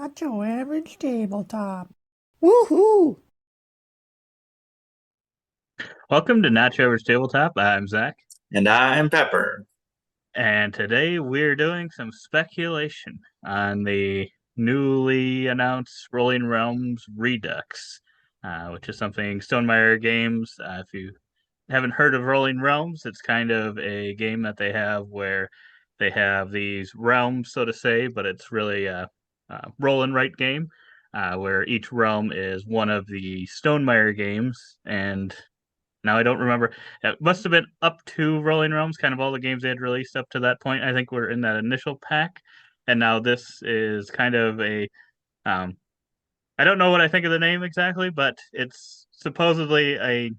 Not your average tabletop. Woohoo! Welcome to Not Your Average Tabletop. I'm Zach, And I'm Pepper. and today we're doing some speculation on the newly announced Rolling Realms Redux, which is something Stonemaier Games. If you haven't heard of Rolling Realms, it's kind of a game that they have where they have these realms, so to say, but it's really a roll and write game where each realm is one of the Stonemaier games, and now I don't remember. It must have been up to Rolling Realms, kind of all the games they had released up to that point. I think were in that initial pack, and now this is kind of a. Um, I don't know what I think of the name exactly, but it's supposedly a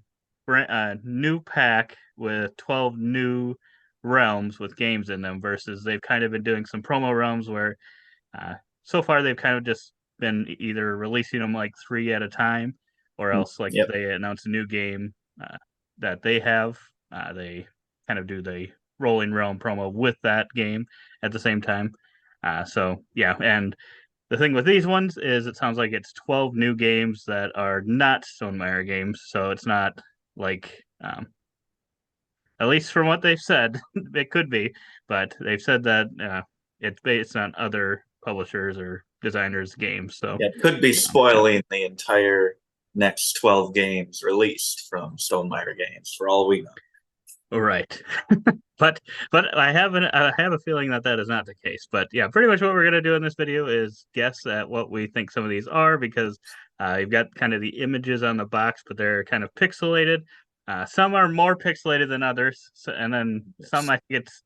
new pack with 12 new realms with games in them. Versus they've kind of been doing some promo realms where so far they've kind of just been either releasing them like three at a time, or else like if Yep. they announce a new game that they have, they kind of do the Rolling Realm promo with that game at the same time. So yeah, and the thing with these ones is it sounds like it's 12 new games that are not Stonemaier games, so it's not like at least from what they've said, it could be, but they've said that it's based on other publishers or designers' games. So, Yeah, it could be yeah, spoiling the entire next 12 games released from Stonemaier Games, for all we know. right. but I have a feeling that that is not the case. But yeah, pretty much what we're gonna do in this video is guess at what we think some of these are because you've got kind of the images on the box, but they're kind of pixelated. Some are more pixelated than others, so, and then some Yes. I think it's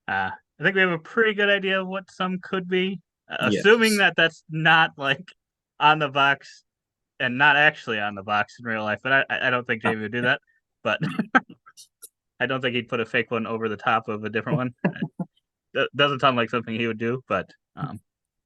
I think we have a pretty good idea of what some could be, assuming Yes. that that's not like on the box and not actually on the box in real life. But I don't think Jamie would do that. But I don't think he'd put a fake one over the top of a different one. That doesn't sound like something he would do. But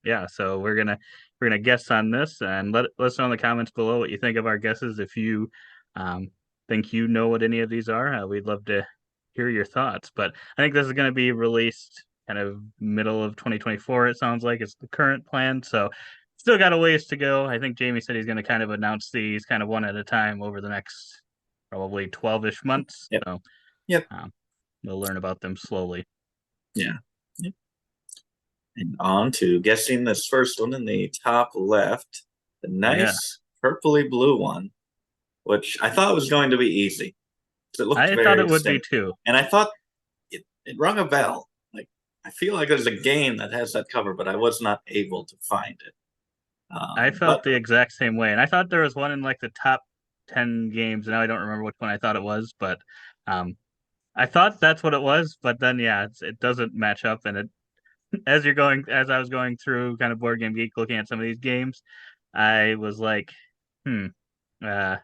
yeah, so we're gonna guess on this and let us know in the comments below what you think of our guesses. If you um, think you know what any of these are, we'd love to hear your thoughts. But I think this is going to be released kind of middle of 2024. It sounds like it's the current plan. So still got a ways to go. I think Jamie said he's going to kind of announce these kind of one at a time over the next probably 12-ish months. Yep. So Yep. um, we'll learn about them slowly. Yeah. Yep. And on to guessing this first one in the top left, the Yeah, nice purpley blue one, which I thought was going to be easy because it looked I thought it very would be simple. too. And I thought it rung a bell. Like, I feel like there's a game that has that cover, but I was not able to find it. I But felt the exact same way, and I thought there was one in like the top 10 games. Now I don't remember which one I thought it was, but um, I thought that's what it was. But then, yeah, it doesn't match up, and it as I was going through kind of Board Game Geek looking at some of these games, I was like, hmm, uh,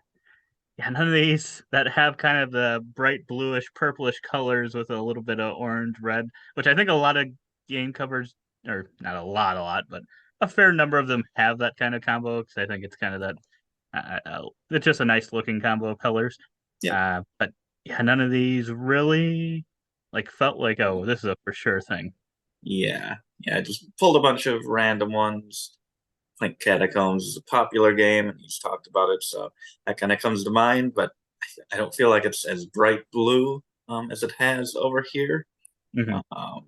yeah, none of these that have kind of the bright bluish, purplish colors with a little bit of orange, red, which I think a lot of game covers, or not a lot, but a fair number of them have that kind of combo because I think it's kind of that, it's just a nice looking combo of colors. yeah, But yeah, none of these really like felt like, oh, this is a for sure thing. yeah. I just pulled a bunch of random ones. I think Catacombs is a popular game, and he's talked about it, so that kind of comes to mind. But I don't feel like it's as bright blue as it has over here. Hmm. Um,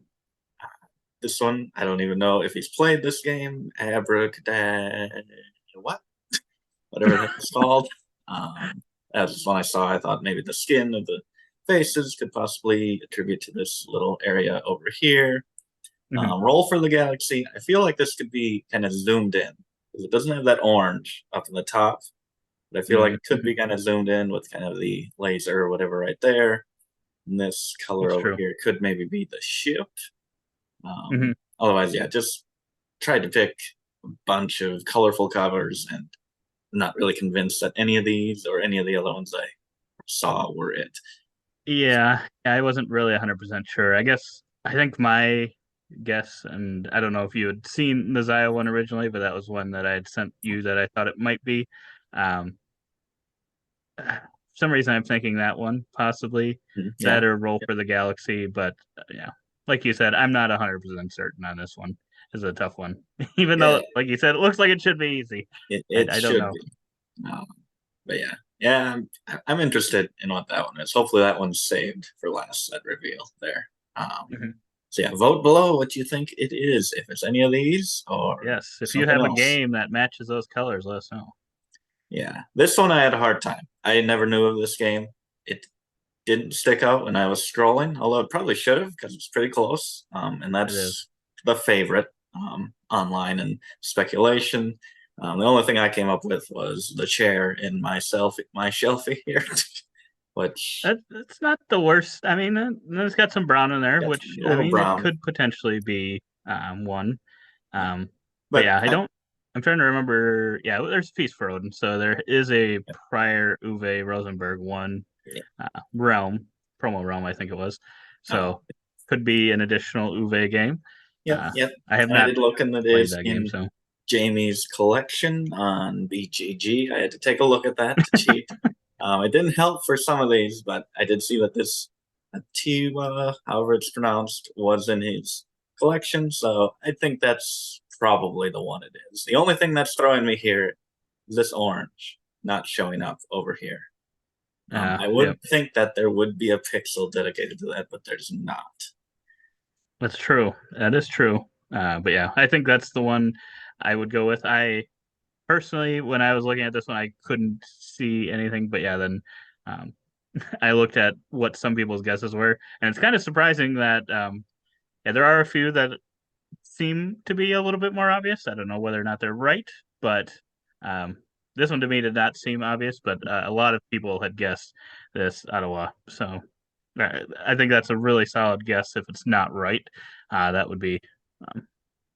this one, I don't even know if he's played this game. Abracadabra, what? Whatever the heck it's called. Um, that's one I saw. I thought maybe the skin of the faces could possibly attribute to this little area over here. Hmm. Roll for the Galaxy. I feel like this could be kind of zoomed in because it doesn't have that orange up in the top. But I feel like Hmm. it could be kind of zoomed in with kind of the laser or whatever right there. And this color That's over true. here could maybe be the ship. Hmm. Otherwise, yeah, just tried to pick a bunch of colorful covers and I'm not really convinced that any of these or any of the other ones I saw were it. Yeah, I wasn't really 100% sure. I guess I think my guess, and I don't know if you had seen the Zaya one originally, but that was one that I had sent you that I thought it might be. Um, for some reason I'm thinking that one possibly Yeah. that or Roll for the Galaxy, but yeah, like you said, I'm not 100% certain on this one. is a tough one. Even Yeah, though, like you said, it looks like it should be easy. it I don't should know. be. Um, but yeah, I'm interested in what that one is. Hopefully, that one's saved for last, that reveal there. Um, Mhm. so yeah, vote below what you think it is. If it's any of these or Yes, if you something have a else. game that matches those colors, let us know. Yeah, this one I had a hard time. I never knew of this game. It didn't stick out when I was scrolling, although it probably should have because it's pretty close. And It is. that's the favorite online and speculation. The only thing I came up with was the chair in my shelfie here, which It's not the worst. I mean, it's got some brown in there, gets which a I little mean, it brown. could potentially be one. Yeah. Um, but But yeah, I don't. I'm trying to remember. Yeah, there's a piece for Odin, so there is a yeah, prior Uwe Rosenberg one yeah. realm promo realm, I think it was. Oh, So could be an additional Uwe game. yep, yep. I have And I not did look, and it played is that game, in so Jamie's collection on BGG. I had to take a look at that to cheat. It didn't help for some of these, but I did see that this Tiwa, however it's pronounced, was in his collection. So I think that's probably the one it is. The only thing that's throwing me here is this orange not showing up over here. I yeah, would think that there would be a pixel dedicated to that, but there's not. that's true. That is true. But yeah, I think that's the one I would go with. I personally, when I was looking at this one, I couldn't see anything. But yeah, then um, I looked at what some people's guesses were, and it's kind of surprising that yeah, there are a few that seem to be a little bit more obvious. I don't know whether or not they're right, but um, this one to me did not seem obvious. But a lot of people had guessed this Ottawa, so I think that's a really solid guess. If it's not right, that would be um,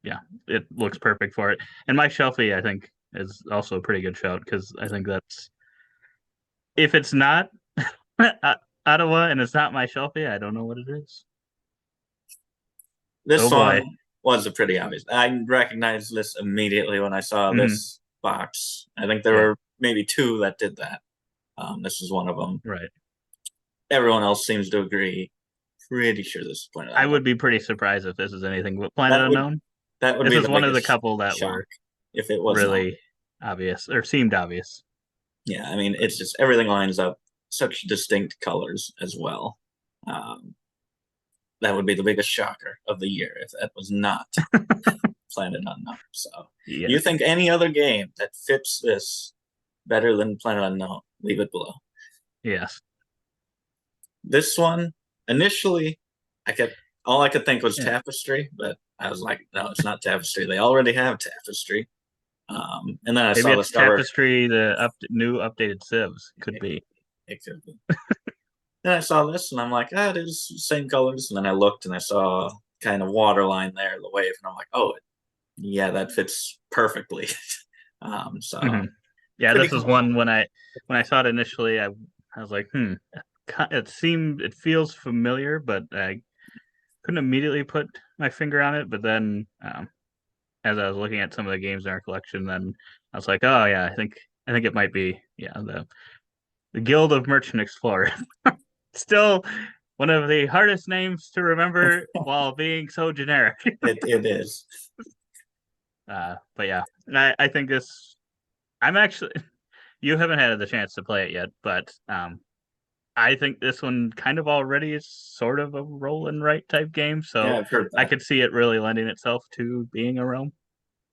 yeah, it looks perfect for it. And my Shelfie, I think, is also a pretty good shout because I think that's if it's not Ottawa and it's not my Shelfie, I don't know what it is. This Oh boy. one was a pretty obvious. I recognized this immediately when I saw Hmm. this box. I think there Yeah, were maybe two that did that. This is one of them. right. Everyone else seems to agree. Pretty sure this is Planet I would Unknown. be pretty surprised if this is anything but Planet That would Unknown. that would This be is the one of the biggest couple that shock were if it was not. really obvious or seemed obvious. Yeah, I mean, But it's just everything lines up. Such distinct colors as well. Um, that would be the biggest shocker of the year if that was not Planet Unknown. So, yeah, you think any other game that fits this better than Planet Unknown? Leave it below. yes, This one, initially, I kept all I could think was yeah. Tapestry, but I was like, no, it's not Tapestry. They already have Tapestry. And then I Maybe saw it's this cover. Tapestry, the new updated Civs could It, be. it could be. Then I saw this, and I'm like, ah, it is the same colors. And then I looked, and I saw kind of waterline there, the wave, and I'm like, oh, yeah, that fits perfectly. So Hmm. Yeah, pretty this is cool. one when I saw it initially, I was like, it feels familiar, but I couldn't immediately put my finger on it. But then, as I was looking at some of the games in our collection, then I was like, oh yeah, I think it might be yeah the Guild of Merchant Explorers. Still one of the hardest names to remember while being so generic. It is. But yeah, I think this. I'm actually you haven't had the chance to play it yet, but I think this one kind of already is sort of a roll and write type game, Yeah, so I've heard I that. could see it really lending itself to being a realm.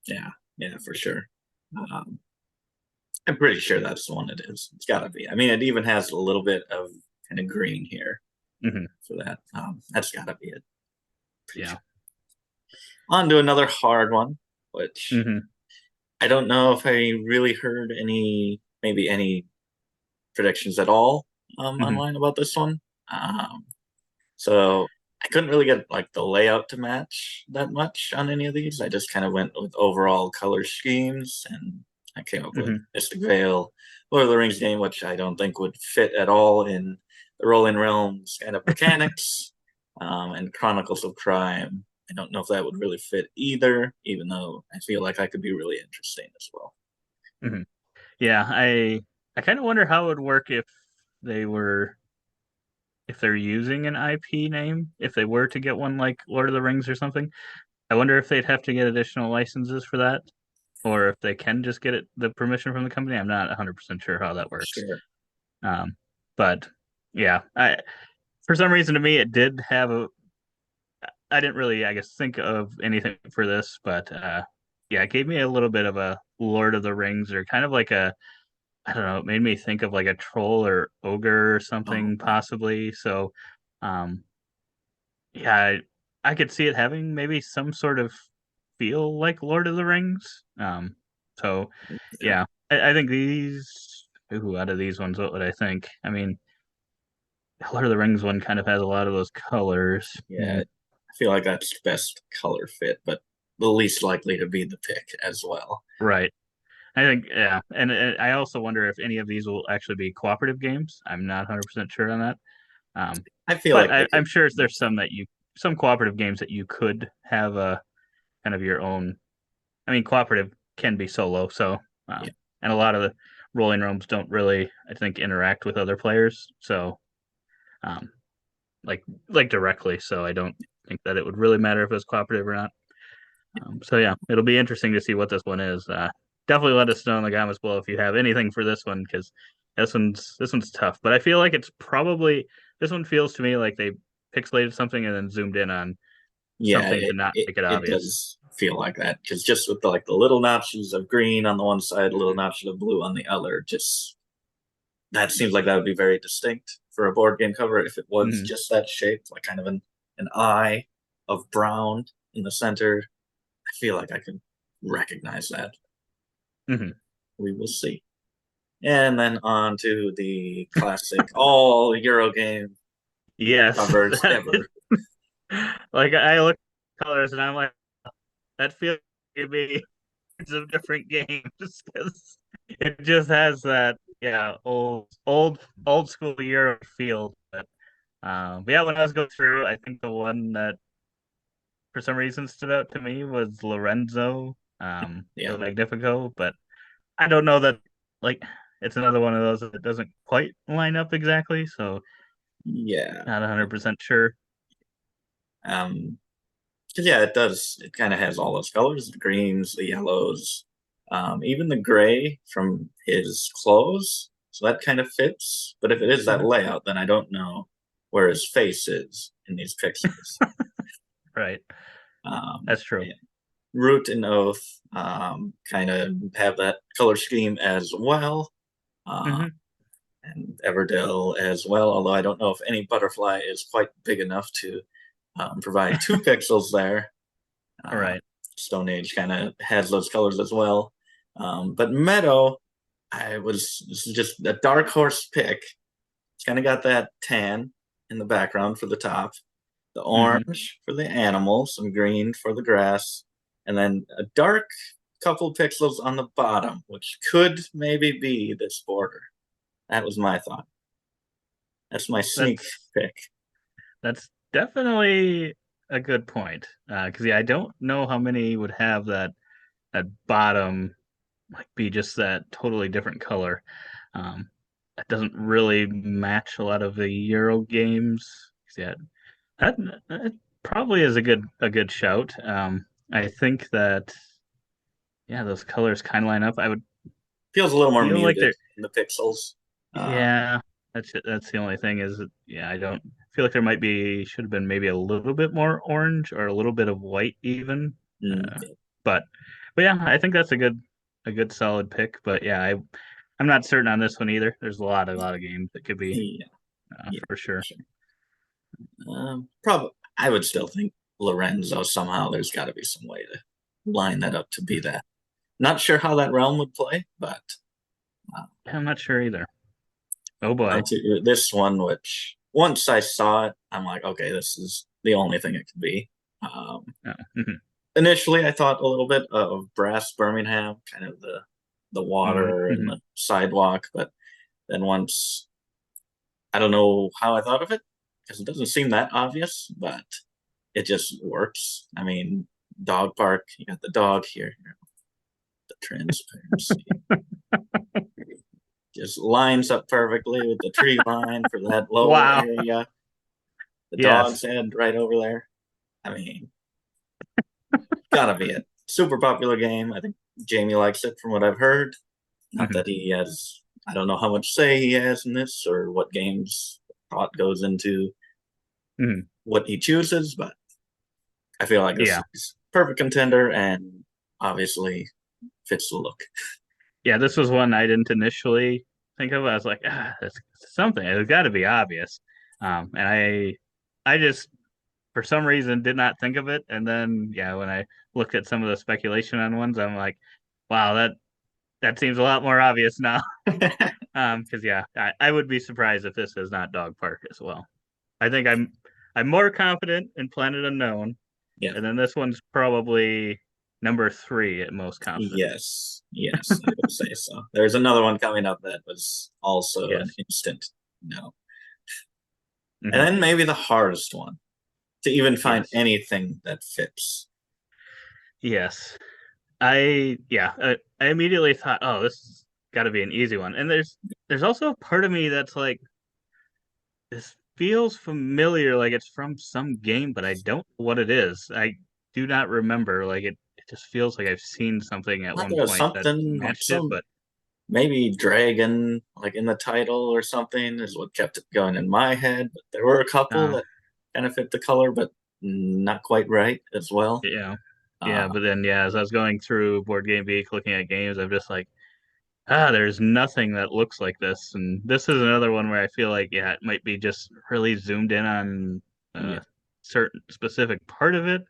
Yeah, yeah, for sure. Um, I'm pretty sure that's the one it is. It's got to be. I mean, it even has a little bit of kind of green here Hmm. for that. That's got to be it. Pretty Yeah. sure. On to another hard one, which Hmm. I don't know if I really heard maybe any predictions at all Hmm. online about this one. Um, so I couldn't really get like the layout to match that much on any of these. I just kind of went with overall color schemes, and I came up with Hmm. Mystic Vale, Lord of the Rings game, which I don't think would fit at all in the Rolling Realms kind of mechanics, and Chronicles of Crime. I don't know if that would really fit either, even though I feel like I could be really interesting as well. Hmm. Yeah, I kind of wonder how it would work they were if they're using an IP name, if they were to get one like Lord of the Rings or something. I wonder if they'd have to get additional licenses for that, or if they can just get the permission from the company. I'm not 100% sure how that works. Sure. Um, but yeah, for some reason to me it did have a. I didn't really, I guess, think of anything for this, but yeah, it gave me a little bit of a Lord of the Rings, or kind of like a, I don't know, it made me think of like a troll or ogre or Oh, something possibly. So, um, yeah, I could see it having maybe some sort of feel like Lord of the Rings. So yeah. yeah, I think these. Ooh, out of these ones, what would I think? I mean, Lord of the Rings one kind of has a lot of those colors. Yeah. I feel like that's best color fit, but the least likely to be the pick as well. Right. I think, yeah, and I also wonder if any of these will actually be cooperative games. I'm not 100% sure on that. Um, I feel but like they I'm could sure make there's them. some cooperative games that you could have a kind of your own. I mean, cooperative can be solo, so Yeah. and a lot of the rolling realms don't really, I think, interact with other players, so um, like directly. So I don't think that it would really matter if it's cooperative or not. So yeah, it'll be interesting to see what this one is. Definitely let us know in the comments below if you have anything for this one, because this one's tough. But I feel like it's probably, this one feels to me like they pixelated something and then zoomed in on Yeah, something to not make it it obvious. does feel like that because just with the little notches of green on the one side, little notches of blue on the other, just that seems like that would be very distinct for a board game cover if it was Hmm. just that shape, like kind of an eye of brown in the center. I feel like I could recognize that. Hmm. We will see. And then on to the classic all Euro game Yes, covers ever. like I look at colors and I'm like, that feels like me of different games because it just has that, yeah, old school Euro feel. But yeah, when I was going through, I think the one that for some reason stood out to me was Lorenzo, Yeah. the Magnifico. But I don't know that, like, it's another one of those that doesn't quite line up exactly. So Yeah. not 100% sure. Um, 'Cause, yeah, it does. It kind of has all those colors, the greens, the yellows, even the gray from his clothes. So that kind of fits. But if it is that Mhm. layout, then I don't know where his face is in these pixels. Right, Um, that's true. yeah. Root and Oath kind of have that color scheme as well. Uh, Hmm. and Everdell as well, although I don't know if any butterfly is quite big enough to provide 2 pixels there. Uh, Right. Stone Age kind of has those colors as well. But Meadow, this is just a dark horse pick. It's kind of got that tan in the background for the top, the Hmm. orange for the animal, some green for the grass, and then a dark couple pixels on the bottom, which could maybe be this border. That was my thought. That's my sneak That's pick. That's definitely a good point. Because yeah, I don't know how many would have that bottom like be just that totally different color. That doesn't really match a lot of the Euro games. Yeah, that probably is a good shout. I think that, yeah, those colors kind of line up. I would Feels a little more feel like muted they're, in the pixels. Uh, yeah. That's the only thing is that, yeah, I don't feel like there might be, should have been maybe a little bit more orange or a little bit of white even. Uh, mm, but yeah, I think that's a good solid pick. But yeah, I'm not certain on this one either. There's a lot of games that could be, yeah, yeah, for for sure. sure. Probably, I would still think Lorenzo somehow. There's got to be some way to line that up to be that. Not sure how that realm would play, but uh, I'm not sure either. Oh boy. to this one, which once I saw it, I'm like, okay, this is the only thing it could be. Um, Oh, mhm, Initially, I thought a little bit of Brass Birmingham, kind of the mhm, water and mhm. the sidewalk, but then once I don't know how I thought of it because it doesn't seem that obvious, but it just works. I mean, dog park, you got the dog here, the transparency just lines up perfectly with the tree line for that lower Wow. area. The dog's Yes. head right over there. I mean, gotta be it. Super popular game. I think Jamie likes it from what I've heard. Not Mhm, that he has, I don't know how much say he has in this or what games thought goes into mhm. what he chooses, but I feel like this Yeah, is perfect contender and obviously fits the look. yeah. This was one I didn't initially think of. I was like, that's something. It's got to be obvious. And I just for some reason did not think of it. And then yeah, when I looked at some of the speculation on ones, I'm like, wow, that seems a lot more obvious now. Because yeah, I would be surprised if this is not Dog Park as well. I think I'm more confident in Planet Unknown, Yeah. and then this one's probably number three at most confident. Yes, I would say so. There's another one coming up that was also an Yes. instant no. And Hmm. then maybe the hardest one to even find Yes. anything that fits. Yes. I immediately thought, oh, this has got to be an easy one. And there's also a part of me that's like, this feels familiar, like it's from some game, but I don't know what it is. I do not remember. Like it just feels like I've seen something at Like one there was point that something like matched it, some but maybe dragon like in the title or something is what kept it going in my head. But there were a couple uh, that kind of fit the color, but not quite right as well. yeah, Uh, yeah. But then yeah, as I was going through Board Game Geek looking at games, I'm just like, there's nothing that looks like this. And this is another one where I feel like yeah, it might be just really zoomed in on yeah. a certain specific part of it,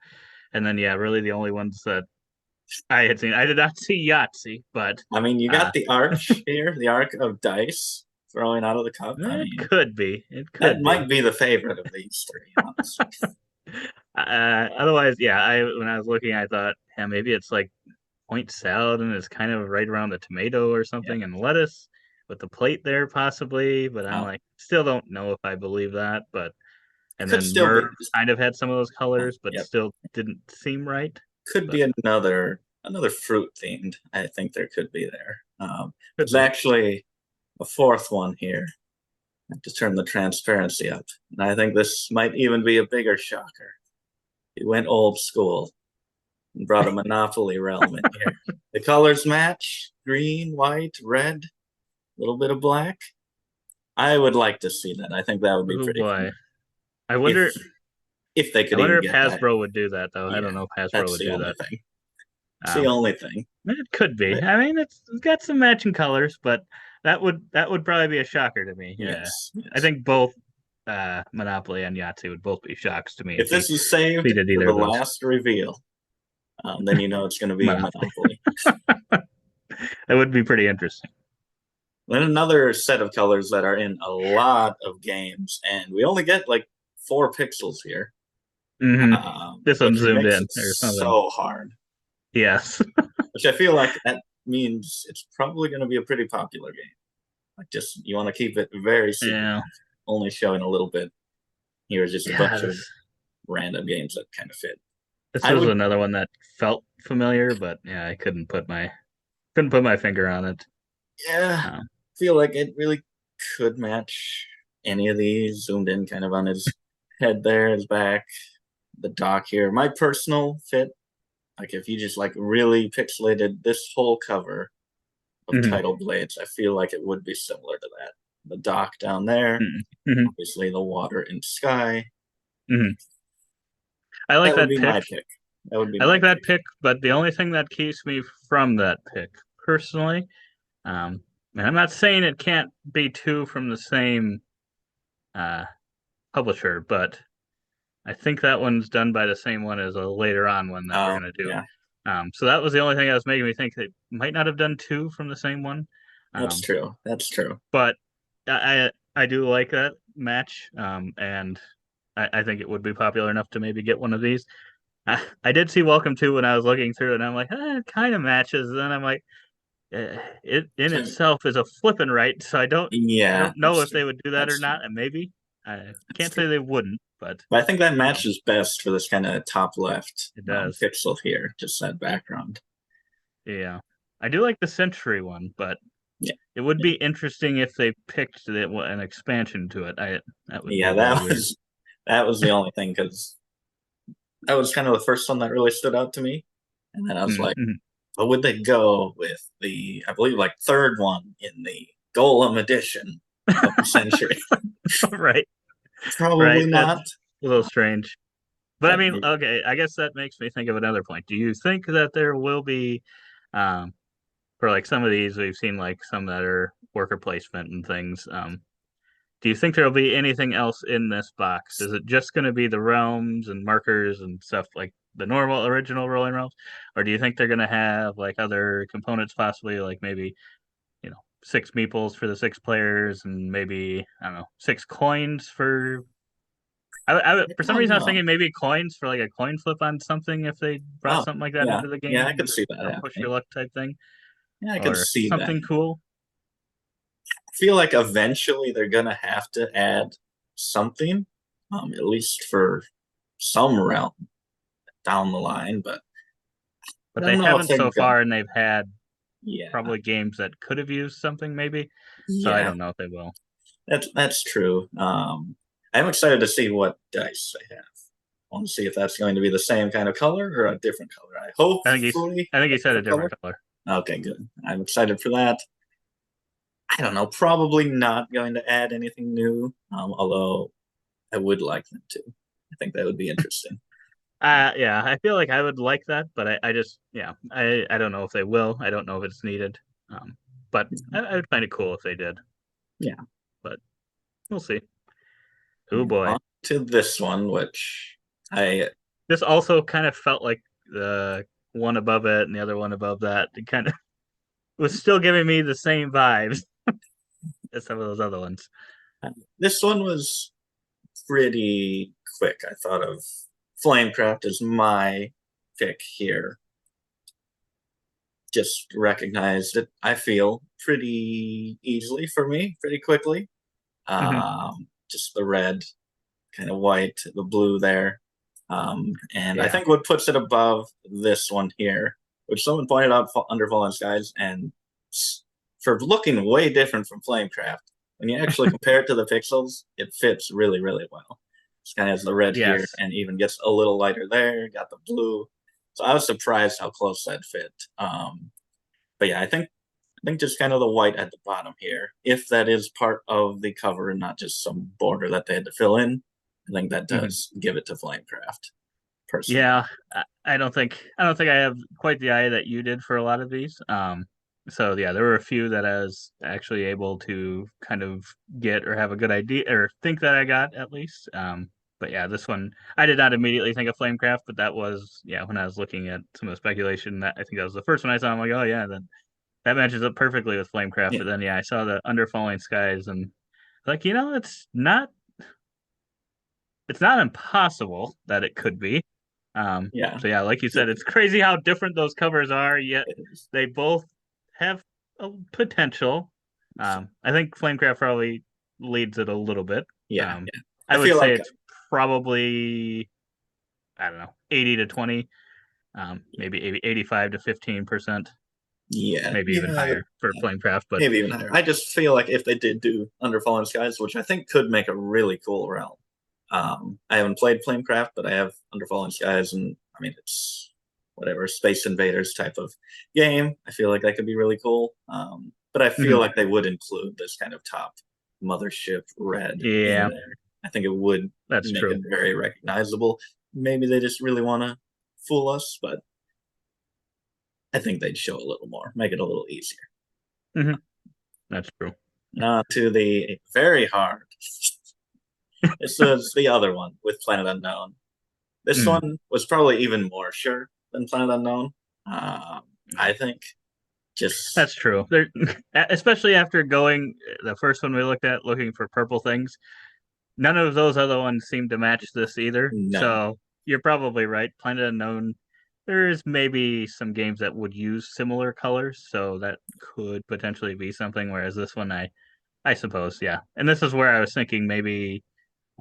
and then yeah, really the only ones that I had seen. I did not see Yahtzee, but I mean, you uh, got the arch here, the arc of dice throwing out of the cup. I it mean, could be. It that could might be. be the favorite of these three, honestly. Otherwise, yeah. I when I was looking, I thought, yeah, maybe it's like point salad and it's kind of right around the tomato or Yeah. something, and lettuce with the plate there possibly. But I'm Now, like, still don't know if I believe that. But and could then still Merv be. kind of had some of those colors, but Yep. still didn't seem right. Could But be another fruit themed. I think there could be there. could There's be. actually a fourth one here. I have to turn the transparency up, and I think this might even be a bigger shocker. He went old school and brought a Monopoly realm in here. The colors match: green, white, red, a little bit of black. I would like to see that. I think that would be Oh pretty boy, cool I if wonder. they I could wonder even if get that. Hasbro would do that though. I Yeah, don't know if Hasbro that's would the do only that. thing. It's the Um, only thing. It could be. But I mean, it's got some matching colors, but that would probably be a shocker to me. Yeah, yes, I yes. think both Monopoly and Yahtzee would both be shocks to me If if he this is saved did for either the of those. last reveal, then you know it's going to be Monopoly. Monopoly. That would be pretty interesting. Then another set of colors that are in a lot of games, and we only get like 4 pixels here, Hmm. This one which zoomed makes in it or something. so hard. Yes. Which I feel like that means it's probably going to be a pretty popular game. Like, just you want to keep it very secretive, Yeah. only showing a little bit. Here's just a Yeah. bunch of random games that kind of fit. This I was would, another one that felt familiar, but yeah, I couldn't put my finger on it. yeah, Um, feel like it really could match any of these. Zoomed in kind of on his head there, his back, the dock here. My personal fit, like if you just like really pixelated this whole cover of mhm, Tidal Blades, I feel like it would be similar to that. The dock down there, mhm, mhm, obviously the water and sky. mhm. I like That would that be pick. my pick. That would be I my like that pick. pick, but the only thing that keeps me from that pick personally, and I'm not saying it can't be two from the same uh, publisher, but I think that one's done by the same one as a later on one that we're Oh, gonna do. yeah, So that was the only thing that was making me think they might not have done two from the same one. that's Um, true. That's true. but I do like that match, and I think it would be popular enough to maybe get one of these. I did see Welcome to when I was looking through, and I'm like, it kind of matches. And then I'm like, it in So, itself is a flipping right, so I yeah, don't know that's if true. they would do that or That's true. not, and maybe I That's can't true. say they wouldn't, but But I think that um, matches best for this kind of top left it does. pixel here, just that background. Yeah, I do like the Century one, but Yeah, it would yeah, be interesting if they picked an expansion to it. I That would be yeah. a little weird. That was the only thing because that was kind of the first one that really stood out to me. And then I was like, Mm-hmm. what would they go with the, I believe, like third one in the Golem edition of the century? Right, Probably right. That's not. a little strange. But I But mean, maybe, okay, I guess that makes me think of another point. Do you think that there will be, um, for like some of these, we've seen like some that are worker placement and things. Do you think there'll be anything else in this box? Is it just going to be the realms and markers and stuff like the normal original Rolling Realms, or do you think they're going to have like other components, possibly like maybe six meeples for the six players and maybe I don't know six coins for I for some don't reason I was know. thinking maybe coins for like a coin flip on something if they brought Oh, something like that yeah. into the Yeah, I game, could see that push your happening. luck type thing, Yeah, I could or see that. something cool. I feel like eventually they're gonna have to add something, at least for some realm down the line. But I But they don't know if haven't they're so gonna. far, and they've had Yeah, probably games that could have used something maybe. So I yeah, don't know if they will. that's true. I'm excited to see what dice they have. I want to see if that's going to be the same kind of color or a different color. I hopefully I think a he said a different color. different color. Okay, good. I'm excited for that. I don't know. Probably not going to add anything new, although I would like them to. I think that would be interesting. Yeah, I feel like I would like that, but I just yeah, I don't know if they will. I don't know if it's needed. But I would find it cool if they did. Yeah. But we'll see. Oh And boy. on to this one, which I This also kind of felt like the one above it and the other one above that. It kind of was still giving me the same vibes as some of those other ones. this one was pretty quick. I thought of Flamecraft as my pick here. Just recognized it, I feel, pretty easily for me, pretty quickly. Hmm. Just the red, kind of white, the blue there. And I Yeah. think what puts it above this one here, which someone pointed out under Fallen Skies, and for looking way different from Flamecraft, when you actually compare it to the pixels, it fits really, really well. It's kind of has the red here Yes. and even gets a little lighter there, got the blue. So I was surprised how close that fit. But yeah, I think just kind of the white at the bottom here, if that is part of the cover and not just some border that they had to fill in, I think that Hmm. does give it to Flamecraft, personally. Yeah. I don't think I have quite the eye that you did for a lot of these. So yeah, there were a few that I was actually able to kind of get or have a good idea or think that I got at least. But yeah, this one I did not immediately think of Flamecraft, but that was yeah when I was looking at some of the speculation that I think that was the first one I saw. I'm like, oh yeah, then that matches up perfectly with Flamecraft. Yeah, But then yeah, I saw the Under Falling Skies and like it's not impossible that it could be. yeah, So yeah, like you said, it it's crazy how different those covers are, yet is. they both have a potential. I think Flamecraft probably leads it a little bit. Yeah, Um, yeah. I I would feel say like, it's probably, I don't know, 80 to 20, maybe 85 to 15%, yeah, maybe even yeah, higher for Flamecraft. But maybe even higher. I just feel like if they did do Under Fallen Skies, which I think could make a really cool realm. I haven't played Flamecraft, but I have Under Fallen Skies, and I mean it's whatever Space Invaders type of game. I feel like that could be really cool. But I feel mhm, like they would include this kind of top mothership red in yeah, there. I think it would that's make true. it very recognizable. Maybe they just really want to fool us, but I think they'd show a little more, make it a little easier. Hmm. That's true. To the very hard. This is the other one with Planet Unknown. This Mm, one was probably even more sure than Planet Unknown. I think just that's true. There, especially after going the first one we looked at, looking for purple things. None of those other ones seem to match this either. no. So you're probably right. Planet Unknown, there's maybe some games that would use similar colors, so that could potentially be something. Whereas this one, I suppose, yeah. And this is where I was thinking maybe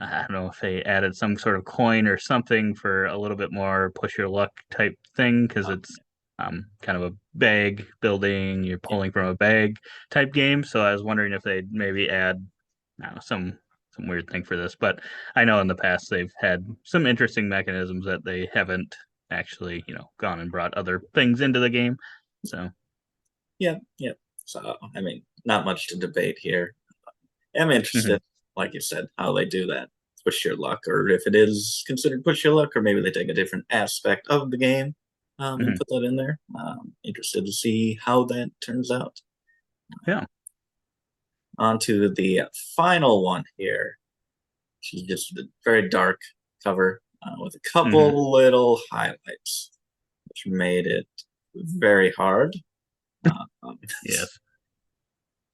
I don't know if they added some sort of coin or something for a little bit more push your luck type thing because it's kind of a bag building, you're Yeah, pulling from a bag type game. So I was wondering if they'd maybe add I don't know, some weird thing for this. But I know in the past they've had some interesting mechanisms that they haven't actually, gone and brought other things into the game. So, Yeah, yeah. So I mean, not much to debate here. I'm mhm, interested, like you said, how they do that. Push your luck, or if it is considered push your luck, or maybe they take a different aspect of the game and mhm, put that in there. Interested to see how that turns out. yeah. On to the final one here. She's just a very dark cover with a Hmm. couple little highlights, which made it very hard. Um, Yes.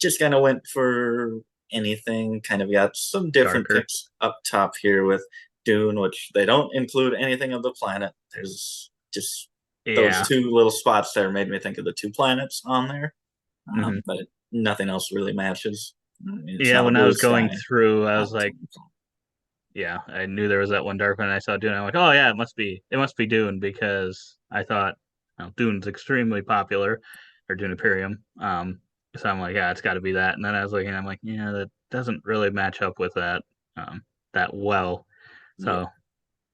just kind of went for anything. Kind of got some different Darker. picks up top here with Dune, which they don't include anything of the planet. There's just those Yeah. two little spots there made me think of the two planets on there, Hmm. but nothing else really matches. I mean, it's Yeah. not a When I blue was going sky. through, I Not was a like, twin planet. yeah, I knew there was that one dark one. I saw Dune. I'm like, oh yeah, it must be Dune because I thought Dune's extremely popular, or Dune Imperium. So I'm like, yeah, it's got to be that. And then I was looking, I'm like, yeah, that doesn't really match up with that well. Yeah, So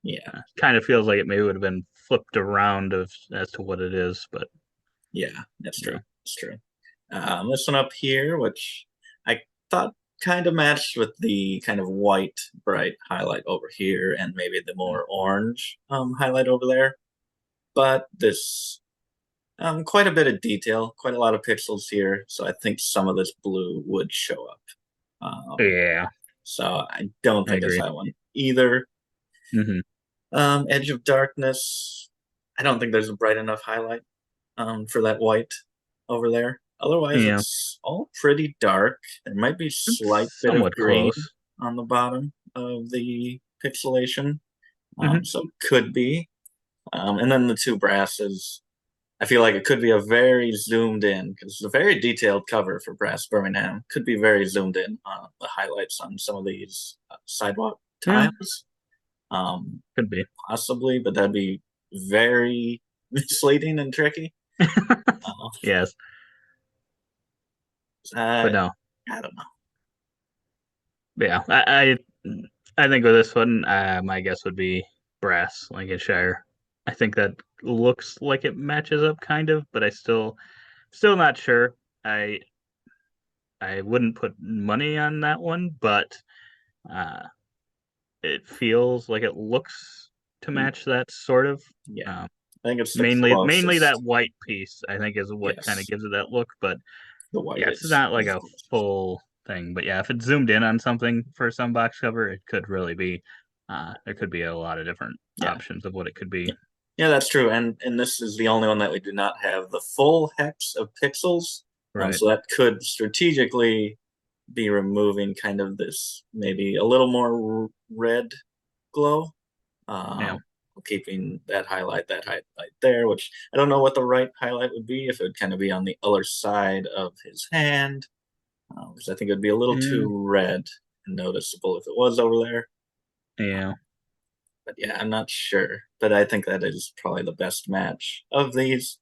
yeah, kind of feels like it maybe would have been flipped around as to what it is, but yeah. That's you true. know, That's true. This one up here, which I thought kind of matched with the kind of white bright highlight over here, and maybe the more orange highlight over there. But this quite a bit of detail, quite a lot of pixels here. So I think some of this blue would show up. yeah, So I don't I think it's agree. that one either. Hmm. Edge of Darkness. I don't think there's a bright enough highlight for that white over there. Otherwise, Yeah, it's all pretty dark. There might be slight it's bit of somewhat green close. on the bottom of the pixelation, Hmm. so could be. And then the two brasses. I feel like it could be a very zoomed in because it's a very detailed cover for Brass Birmingham. Could be very zoomed in on the highlights on some of these sidewalk Yeah, tiles, um, could be. possibly, but that'd be very misleading and tricky. Uh, Yes, but I, no. I don't know. Yeah, I think with this one, my guess would be brass Lincolnshire. I think that looks like it matches up kind of, but still not sure. I I wouldn't put money on that one, but uh, it feels like it looks to match that sort of. Yeah, Um, I think it's the mainly that closest. white piece, I think, is what kind of Yes, gives it that look. But the white yeah, it's not like is a the closest. full thing. But yeah, if it's zoomed in on something for some box cover, it could really be. There could be a lot of different Yeah, options of what it could be. yeah, yeah. That's true. And this is the only one that we do not have the full hex of pixels. Right. So that could strategically be removing kind of this maybe a little more red glow, Yeah. um, keeping that highlight there, which I don't know what the right highlight would be, if it would kind of be on the other side of his hand, because I think it would be a little Yeah. too red and noticeable if it was over there. Yeah. But yeah, I'm not sure. But I think that is probably the best match of these.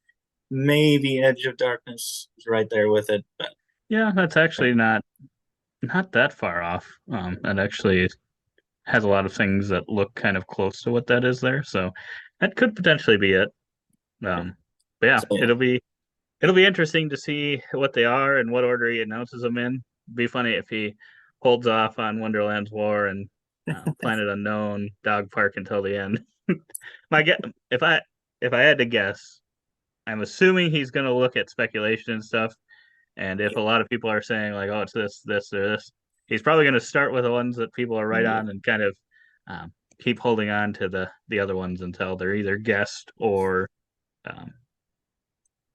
Maybe Edge of Darkness is right there with it, but Yeah. That's actually not that far off. That actually has a lot of things that look kind of close to what that is there. So that could potentially be it. yeah. Um, but yeah, So yeah, it'll be interesting to see what they are and what order he announces them in. Be funny if he holds off on Wonderland's War and Planet Unknown, Dog Park until the end. My guess, if I if I had to guess, I'm assuming he's going to look at speculation and stuff. And if yeah, a lot of people are saying like, "Oh, it's this, or this," he's probably going to start with the ones that people are right yeah, on and kind of um, keep holding on to the other ones until they're either guessed or um,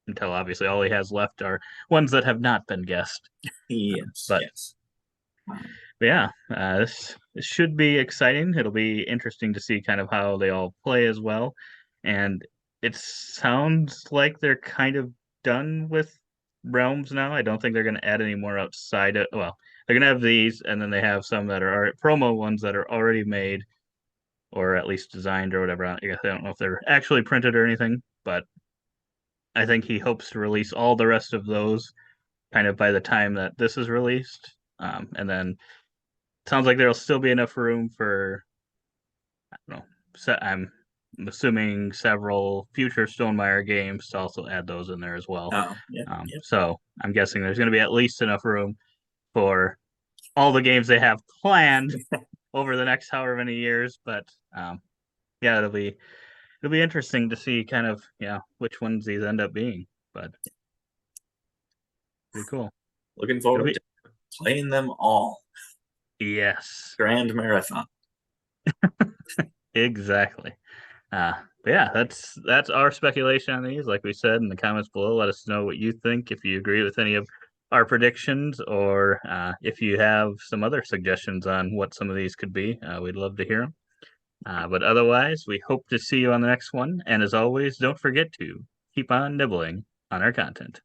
until obviously all he has left are ones that have not been guessed. yes, But yes. Um, yeah, this should be exciting. It'll be interesting to see kind of how they all play as well. And it sounds like they're kind of done with realms now. I don't think they're going to add any more outside it. Well, they're going to have these, and then they have some that are promo ones that are already made or at least designed or whatever. I guess I don't know if they're actually printed or anything, but I think he hopes to release all the rest of those kind of by the time that this is released. And then sounds like there'll still be enough room for I don't know. So I'm assuming several future Stonemaier games to also add those in there as well. Oh, yeah, yeah. So I'm guessing there's going to be at least enough room for all the games they have planned over the next however many years. But yeah, it'll be interesting to see kind of which ones these end up being. But pretty cool. Looking It'll forward be to playing them all. yes, Grand marathon. exactly. But yeah, that's our speculation on these. Like we said in the comments below, let us know what you think, if you agree with any of our predictions, or if you have some other suggestions on what some of these could be. We'd love to hear them. But otherwise, we hope to see you on the next one. And as always, don't forget to keep on nibbling on our content.